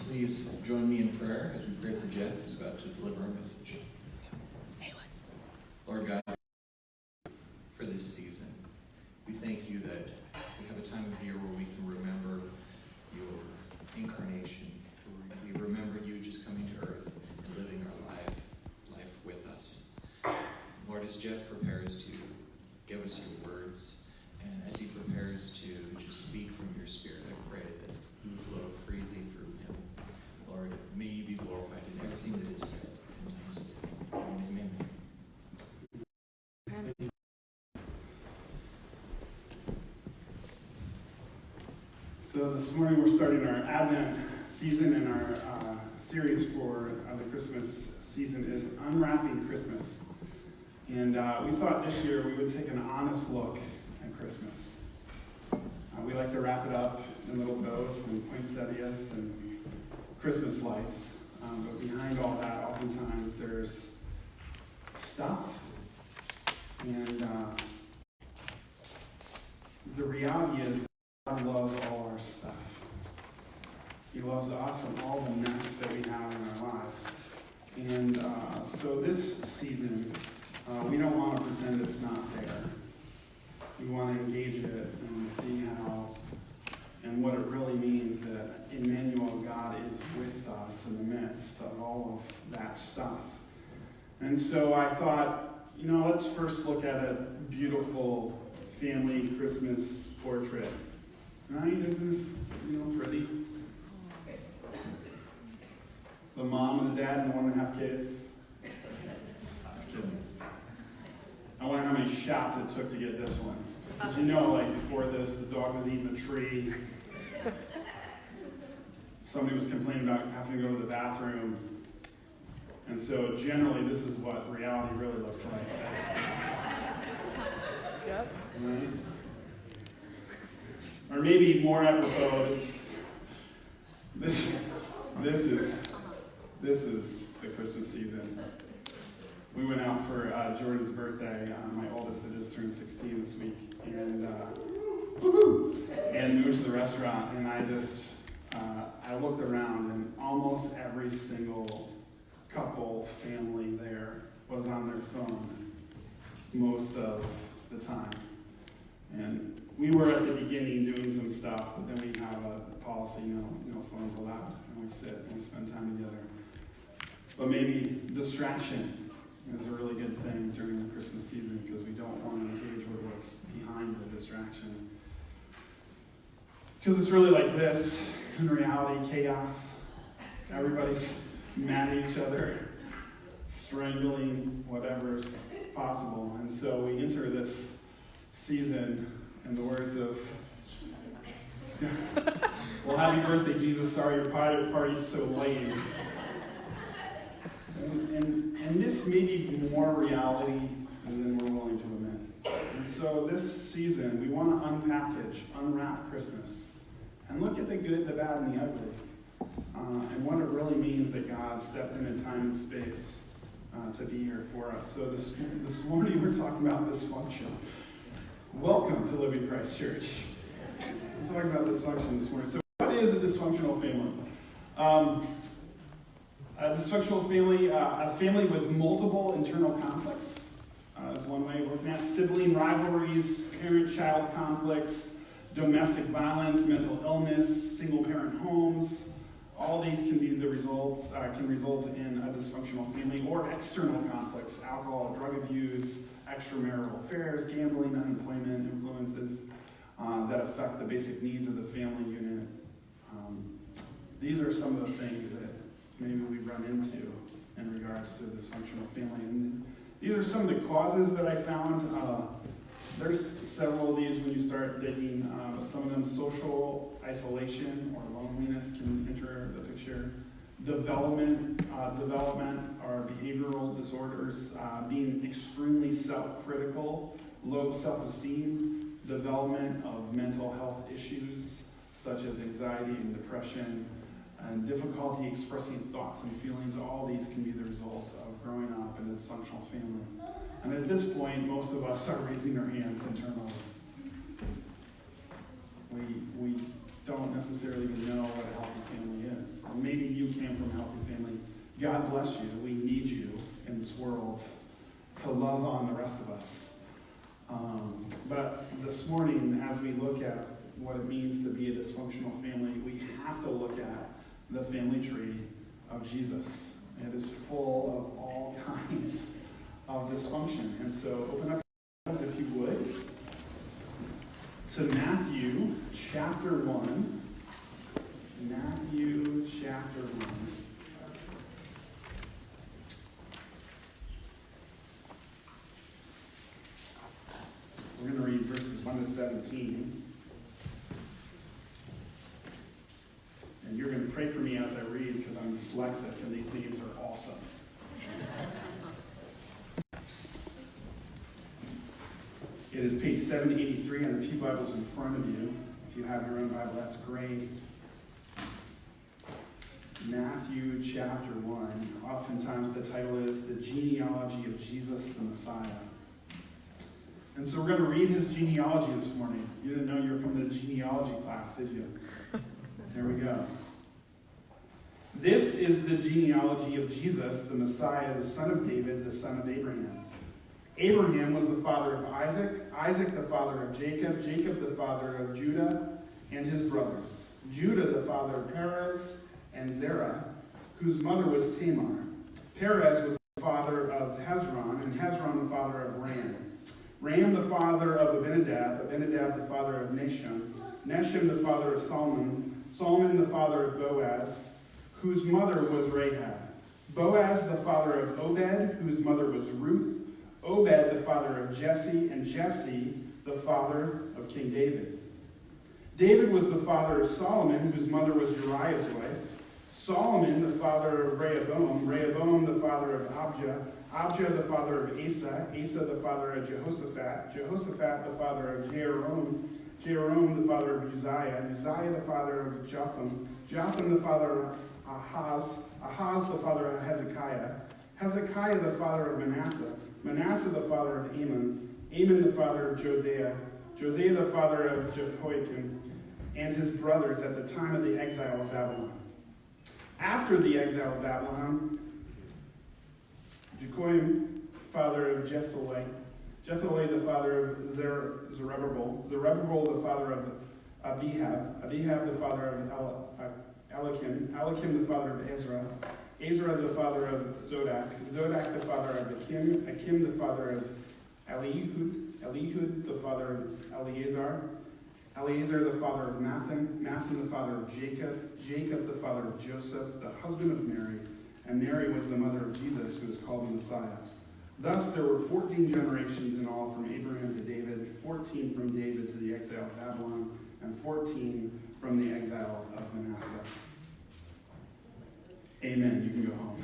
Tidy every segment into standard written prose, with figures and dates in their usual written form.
Please join me in prayer as we pray for Jeff, who's about to deliver our message. Lord God, for this season, we thank you that we have a time of year where we can remember your incarnation. We remember you just coming to earth and living our life with us. Lord, as Jeff prepares to give us your words, and as he prepares to just speak from your Spirit, I pray that you flow freely through him. Lord, may you be glorified in everything that is said and done. Amen. So this morning we're starting our Advent season, and our series for the Christmas season is Unwrapping Christmas. And we thought this year we would take an honest look at Christmas. We like to wrap it up in little bows and poinsettias and Christmas lights. But behind all that, oftentimes there's stuff. And the reality is God loves all our stuff. He loves us and all the mess that we have in our lives. And so this season, we don't want to pretend it's not there. We want to engage it and see how and what it really means that Emmanuel, God, is with us in the midst of all of that stuff. And so I thought, let's first look at a beautiful family Christmas portrait. Right? Isn't this, pretty? The mom and the dad and the 1.5 kids. Just kidding. I wonder how many shots it took to get this one. Because before this, the dog was eating a tree. Somebody was complaining about having to go to the bathroom. And so generally, this is what reality really looks like. Yep. Right? Or maybe more apropos, this is the Christmas season. We went out for Jordan's birthday. My oldest had just turned 16 this week, and we went to the restaurant, and I looked around, and almost every single couple, family there was on their phone most of the time. And we were at the beginning doing some stuff, but then we have a policy, no phones allowed, and we sit and we spend time together. But maybe distraction is a really good thing during the Christmas season, because we don't want to engage with what's behind the distraction. Because it's really like this, in reality, chaos. Everybody's mad at each other, strangling whatever's possible. And so we enter this season, in the words of, well, happy birthday, Jesus, sorry your party's so lame. And this may be more reality than we're willing to admit. And so this season, we want to unwrap Christmas, and look at the good, the bad, and the ugly, and what it really means that God stepped into time and space to be here for us. So this morning, we're talking about dysfunction. Welcome to Living Christ Church. We're talking about dysfunction this morning. So what is a dysfunctional family? A dysfunctional family, a family with multiple internal conflicts, is one way of looking at it. Sibling rivalries, parent-child conflicts, domestic violence, mental illness, single-parent homes. All these can be the results, can result in a dysfunctional family, or external conflicts, alcohol, drug abuse, extramarital affairs, gambling, unemployment, influences that affect the basic needs of the family unit. These are some of the things that maybe we run into in regards to a dysfunctional family. And these are some of the causes that I found. There's several of these when you start digging, but some of them: social isolation or loneliness can enter the picture. Development or behavioral disorders, being extremely self-critical, low self-esteem, development of mental health issues such as anxiety and depression, and difficulty expressing thoughts and feelings. All these can be the result of growing up in a dysfunctional family. And at this point, most of us are raising our hands internally. We don't necessarily even know what a healthy family is. And maybe God bless you. We need you in this world to love on the rest of us. But this morning, as we look at what it means to be a dysfunctional family, we have to look at the family tree of Jesus. It is full of all kinds of dysfunction. And so open up your Bibles, if you would, to Matthew chapter 1. Matthew chapter 1. We're going to read verses 1 to 17. And you're going to pray for me as I read because I'm dyslexic and these names are awesome. It is page 783 on the pew Bibles in front of you. If you have your own Bible, that's great. Matthew chapter 1. Oftentimes the title is The Genealogy of Jesus the Messiah. And so we're going to read his genealogy this morning. You didn't know you were coming to the genealogy class, did you? There we go. This is the genealogy of Jesus, the Messiah, the son of David, the son of Abraham. Abraham was the father of Isaac, Isaac the father of Jacob, Jacob the father of Judah and his brothers, Judah the father of Perez and Zerah, whose mother was Tamar. Perez was the father of Hezron, and Hezron the father of Ram. Ram the father of Abinadab, Abinadab the father of Nahshon, Nahshon the father of Solomon, Solomon the father of Boaz, whose mother was Rahab. Boaz the father of Obed, whose mother was Ruth, Obed the father of Jesse, and Jesse the father of King David. David was the father of Solomon, whose mother was Uriah's wife. Solomon the father of Rehoboam, Rehoboam the father of Abijah, Abijah the father of Asa, Asa the father of Jehoshaphat, Jehoshaphat the father of Jehoram, Jehoram the father of Uzziah, Uzziah the father of Jotham, Jotham the father of Ahaz, Ahaz the father of Hezekiah, Hezekiah the father of Manasseh, Manasseh the father of Amon, Amon the father of Josiah, Josiah the father of Jehoiakim, and his brothers at the time of the exile of Babylon. After the exile of Babylon, Jehoiakim, father of Jethalai, Jethalai the father of Zerubbabel, Zerubbabel the father of Abihab, Abihab the father of Eliakim, Eliakim the father of Ezra, Ezra the father of Zodak, Zodak the father of Akim, Akim the father of Eliud, Eliud the father of Eleazar, Eleazar the father of Mathan, Mathan the father of Jacob, Jacob the father of Joseph, the husband of Mary, and Mary was the mother of Jesus, who is called the Messiah. Thus there were 14 generations in all from Abraham to David, 14 from David to the exile of Babylon, and 14 from the exile of Manasseh. Amen. You can go home.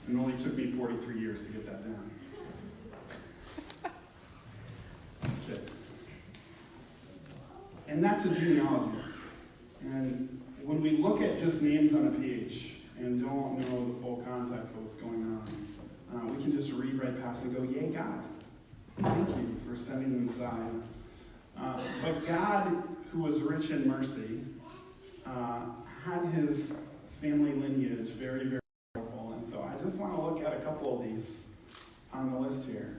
It only took me 43 years to get that down. Okay. And that's a genealogy. And when we look at just names on a page and don't know the full context of what's going on, we can just read right past and go, yay, God. Thank you for sending the Messiah. But God, who was rich in mercy, had his family lineage very, very powerful. And so I just want to look at a couple of these on the list here.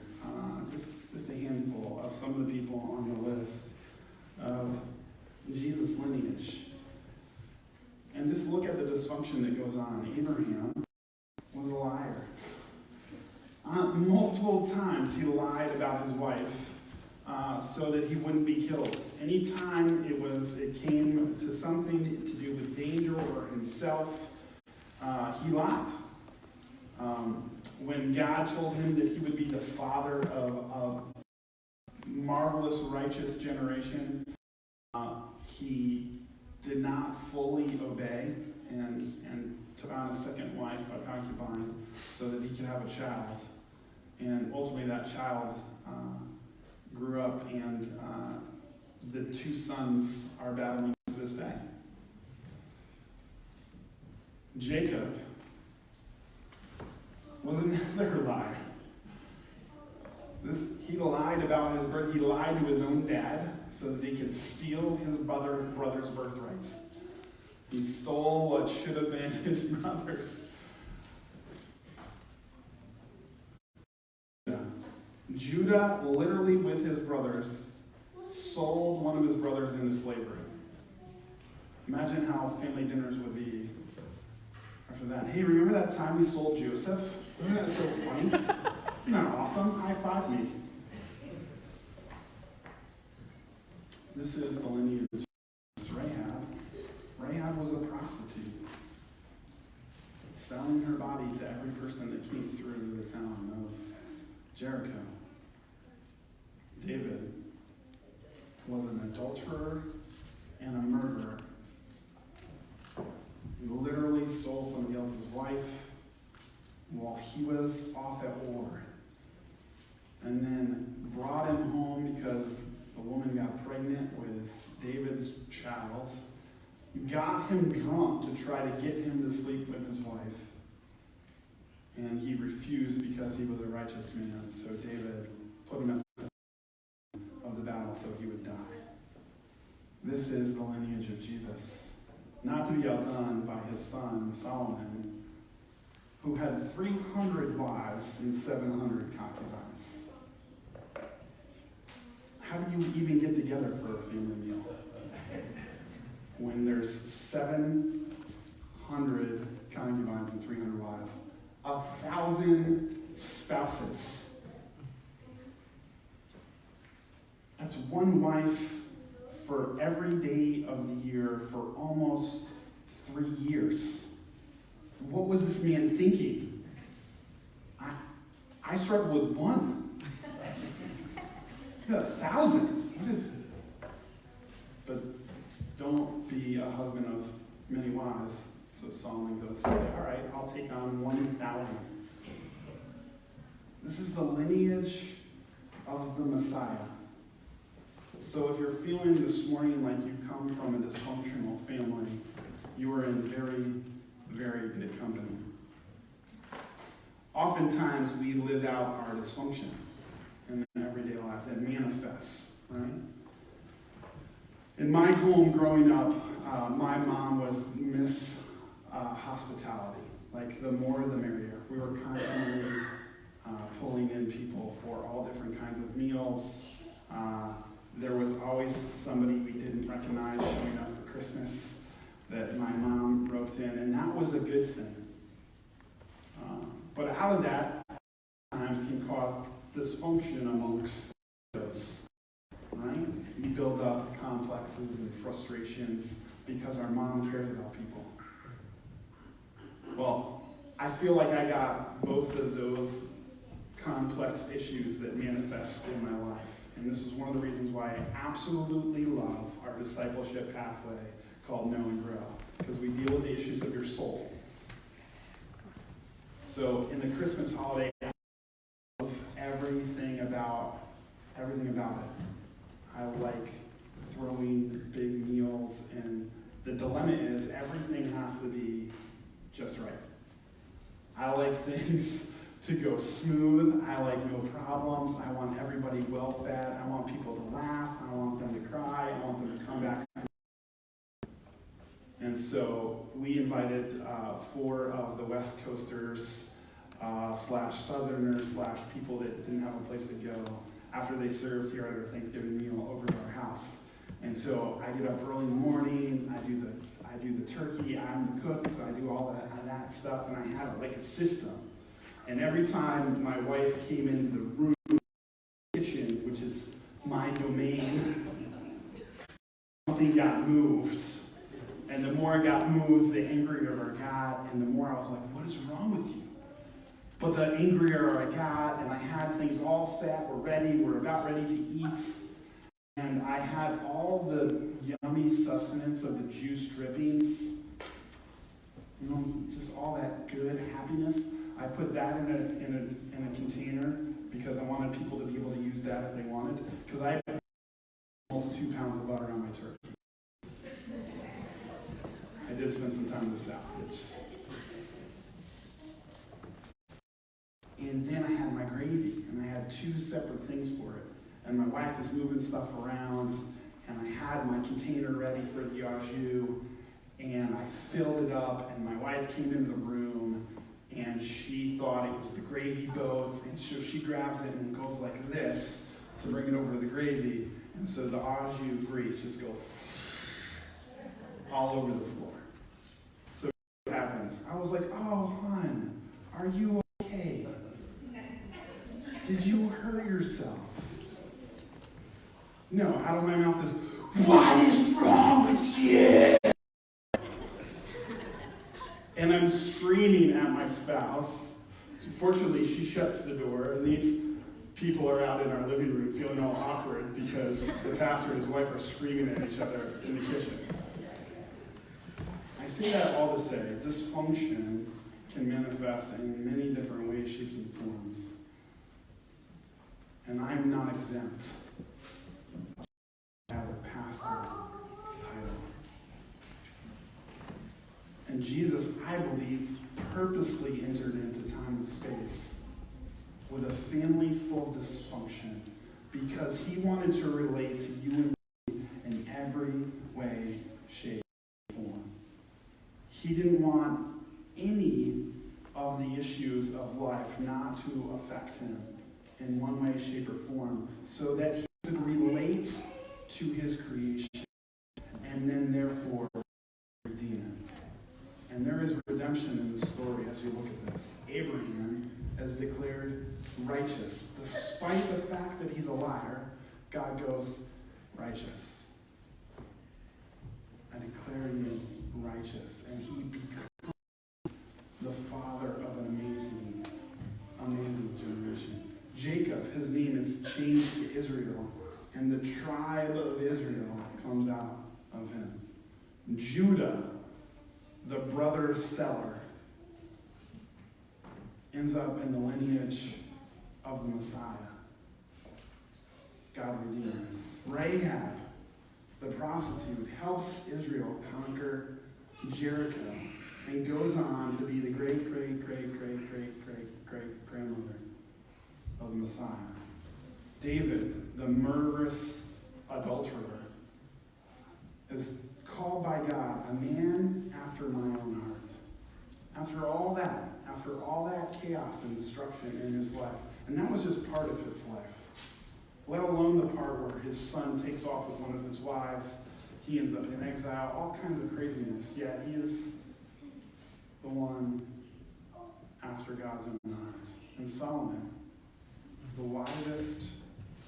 Just a handful of some of the people on the list of Jesus' lineage. And just look at the dysfunction that goes on. Abraham was a liar. Multiple times he lied about his wife so that he wouldn't be killed. Anytime it came to something to do with danger or himself, he lied. When God told him that he would be the father of a marvelous, righteous generation, he did not fully obey and took on a second wife, a concubine, so that he could have a child. And ultimately that child grew up, and the two sons are battling to this day. Jacob was another liar. He lied about his birth. He lied to his own dad so that he could steal his brother's birthright. He stole what should have been his brother's. Judah, literally with his brothers, sold one of his brothers into slavery. Imagine how family dinners would be after that. Hey, remember that time we sold Joseph? Isn't that so funny? Isn't that awesome? High five me. This is the lineage of Rahab. Rahab was a prostitute, selling her body to every person that came through the town of Jericho. David was an adulterer and a murderer. He literally stole somebody else's wife while he was off at war. And then brought him home because the woman got pregnant with David's child. Got him drunk to try to get him to sleep with his wife. And he refused because he was a righteous man. So David put him at the front of the battle so he would die. This is the lineage of Jesus. Not to be outdone by his son Solomon, who had 300 wives and 700 concubines. How do you even get together for a family meal when there's 700 concubines and 300 wives? 1,000 spouses. That's one wife for every day of the year for almost 3 years. What was this man thinking? I struggle with one. 1,000. What is it? But don't be a husband of many wives. So Solomon goes, okay, all right, I'll take on 1,000. This is the lineage of the Messiah. So if you're feeling this morning like you come from a dysfunctional family, you are in very, very good company. Oftentimes we live out our dysfunction in everyday lives. It manifests, right? In my home growing up, my mom was Miss Hospitality. Like, the more the merrier. We were constantly pulling in people for all different kinds of meals. There was always somebody we didn't recognize showing up for Christmas that my mom roped in, and that was a good thing. But out of that, times can cause dysfunction amongst us, right? We build up complexes and frustrations because our mom cares about people. Well, I feel like I got both of those complex issues that manifest in my life. And this is one of the reasons why I absolutely love our discipleship pathway called Know and Grow, because we deal with the issues of your soul. So in the Christmas holiday, I love everything about it. I like throwing big meals, and the dilemma is everything has to be just right. I like things to go smooth. I like no problems. I want everybody well fed. I want people to laugh. I want them to cry. I want them to come back. And so we invited 4 of the West Coasters slash Southerners slash people that didn't have a place to go after they served here at our Thanksgiving meal over to our house. And so I get up early in the morning. I do the turkey. I'm the cook, so I do all that stuff, and I have like a system. And every time my wife came into the room, kitchen, which is my domain, something got moved. And the more it got moved, the angrier I got, and the more I was like, what is wrong with you? But the angrier I got, and I had things all set, we're about ready to eat. And I had all the yummy sustenance of the juice drippings, just all that good happiness. I put that in a container because I wanted people to be able to use that if they wanted. Because I had almost 2 pounds of butter on my turkey. I did spend some time in the South. And then I had my gravy, and I had 2 separate things for it. And my wife is moving stuff around, had my container ready for the au jus, and I filled it up, and my wife came into the room, and she thought it was the gravy boat, and so she grabs it and goes like this to bring it over to the gravy, and so the au jus grease just goes all over the floor. So what happens? I was like, oh, hon, are you okay? Did you hurt yourself? No, out of my mouth is, what is wrong with you? And I'm screaming at my spouse. So fortunately, she shuts the door, and these people are out in our living room feeling all awkward because the pastor and his wife are screaming at each other in the kitchen. I say that all to say, dysfunction can manifest in many different ways, shapes, and forms. And I'm not exempt. I have a pastor title. And Jesus, I believe, purposely entered into time and space with a family full of dysfunction because he wanted to relate to you and me in every way, shape, and form. He didn't want any of the issues of life not to affect him in one way, shape, or form so that he could relate to his creation and then therefore redeem it. And there is redemption in the story as you look at this. Abraham is declared righteous. Despite the fact that he's a liar, God goes, righteous. I declare you righteous. And he becomes the father of an amazing, amazing generation. Jacob, his name is changed to Israel, and the tribe of Israel comes out of him. Judah, the brother seller, ends up in the lineage of the Messiah. God redeems. Rahab, the prostitute, helps Israel conquer Jericho and goes on to be the great grandmother of the Messiah. David, the murderous adulterer, is called by God a man after my own heart. After all that chaos and destruction in his life, and that was just part of his life, let alone the part where his son takes off with one of his wives, he ends up in exile, all kinds of craziness, yet he is the one after God's own heart. And Solomon, the wisest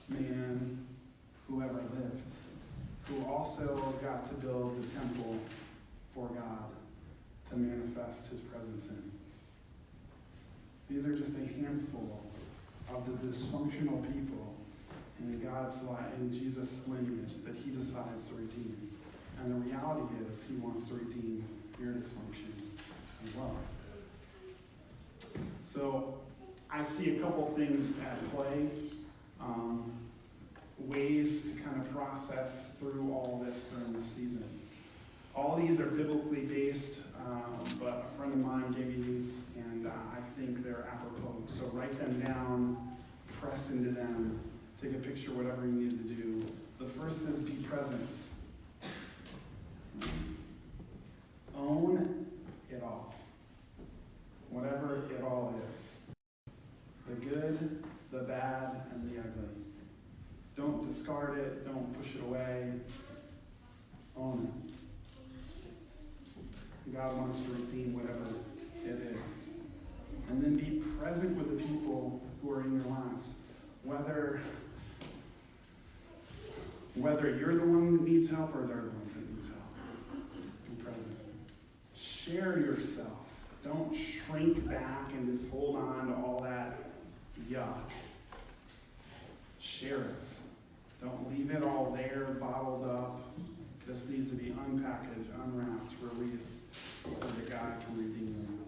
man who ever lived, who also got to build the temple for God to manifest his presence in. These are just a handful of the dysfunctional people in God's life, in Jesus' lineage that he decides to redeem. And the reality is he wants to redeem your dysfunction as well. So I see a couple things at play. Ways to kind of process through all this during the season. All these are biblically based, but a friend of mine gave me these, and I think they're apropos. So write them down, press into them, take a picture, whatever you need to do. The first is be present. Own it all. Whatever it all is. The good, the bad, and the ugly. Don't discard it. Don't push it away. Own it. God wants to redeem whatever it is. And then be present with the people who are in your lives. Whether you're the one that needs help or they're the one that needs help. Be present. Share yourself. Don't shrink back and just hold on to all that yuck. Share it. Don't leave it all there, bottled up. This needs to be unpackaged, unwrapped, released, so that God can redeem them.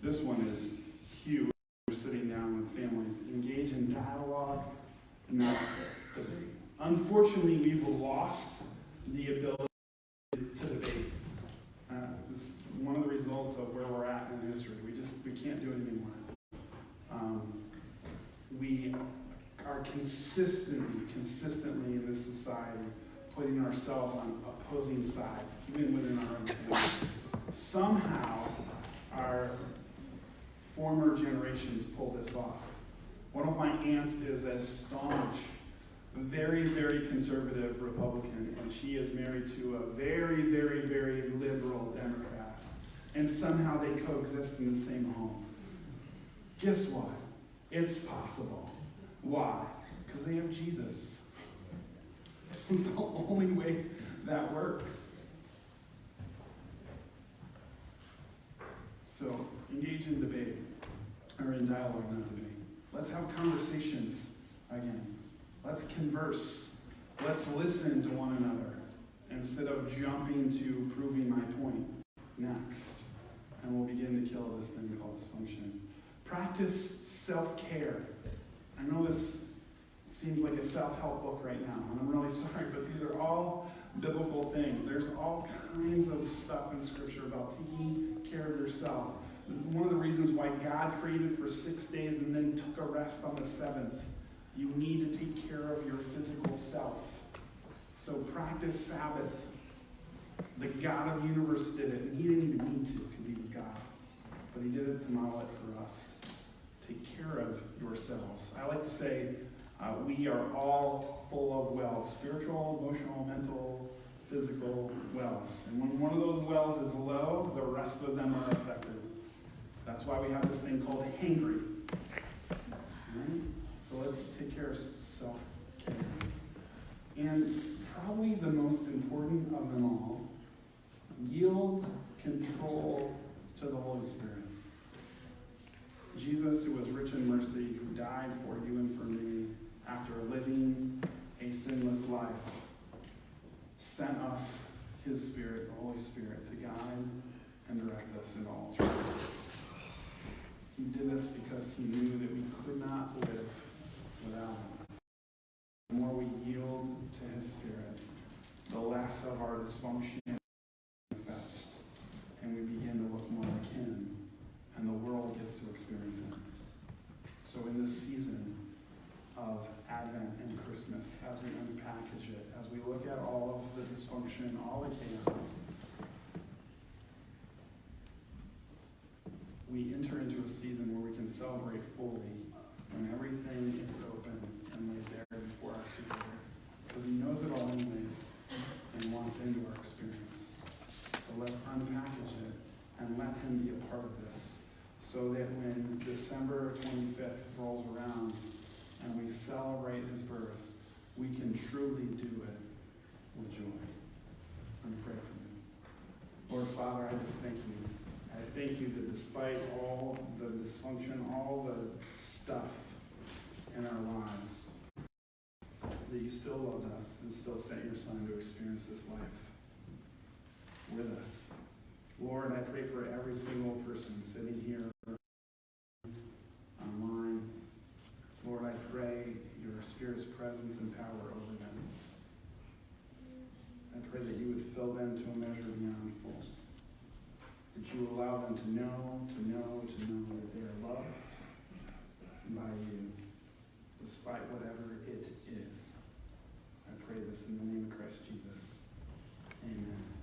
This one is huge. We're sitting down with families. Engage in dialogue, not debate. Unfortunately, we've lost the ability to debate. It's one of the results of where we're at in history. We can't do it anymore. We are consistently in this society, putting ourselves on opposing sides, even within our own family. Somehow, our former generations pulled this off. One of my aunts is a staunch, very, very conservative Republican, and she is married to a very, very, very liberal Democrat. And somehow they coexist in the same home. Guess what? It's possible. Why? Because they have Jesus. It's the only way that works. So, engage in debate, or in dialogue, not debate. Let's have conversations again. Let's converse. Let's listen to one another instead of jumping to proving my point next. And we'll begin to kill this thing called dysfunction. Practice self-care. I know this seems like a self-help book right now, and I'm really sorry, but these are all biblical things. There's all kinds of stuff in Scripture about taking care of yourself. One of the reasons why God created for 6 days and then took a rest on the seventh. You need to take care of your physical self. So practice Sabbath. The God of the universe did it, and he didn't even need to because he was God. But he did it to model it for us. Take care of yourselves. I like to say we are all full of wells. Spiritual, emotional, mental, physical wells. And when one of those wells is low, the rest of them are affected. That's why we have this thing called hangry. Right? So let's take care of self-care. And probably the most important of them all, yield control to the Holy Spirit. Jesus, who was rich in mercy, who died for you and for me, after living a sinless life, sent us his Spirit, the Holy Spirit, to guide and direct us in all truth. He did this because he knew that we could not live without him. The more we yield to his Spirit, the less of our dysfunction manifests, and we begin to look more like him, and the world gets to experience him. So in this season of Advent and Christmas, as we unpackage it, as we look at all of the dysfunction, all the chaos, we enter into a season where we can celebrate fully when everything is open and laid bare before our Creator. Because he knows it all anyways and wants into our experience. So let's unpackage it and let him be a part of this, so that when December 25th rolls around and we celebrate his birth, we can truly do it with joy. Let me pray for you. Lord Father, I just thank you. I thank you that despite all the dysfunction, all the stuff in our lives, that you still loved us and still sent your Son to experience this life with us. Lord, I pray for every single person sitting here online. Lord, I pray your Spirit's presence and power over them. I pray that you would fill them to a measure beyond full. That you allow them to know that they are loved by you, despite whatever it is. I pray this in the name of Christ Jesus. Amen.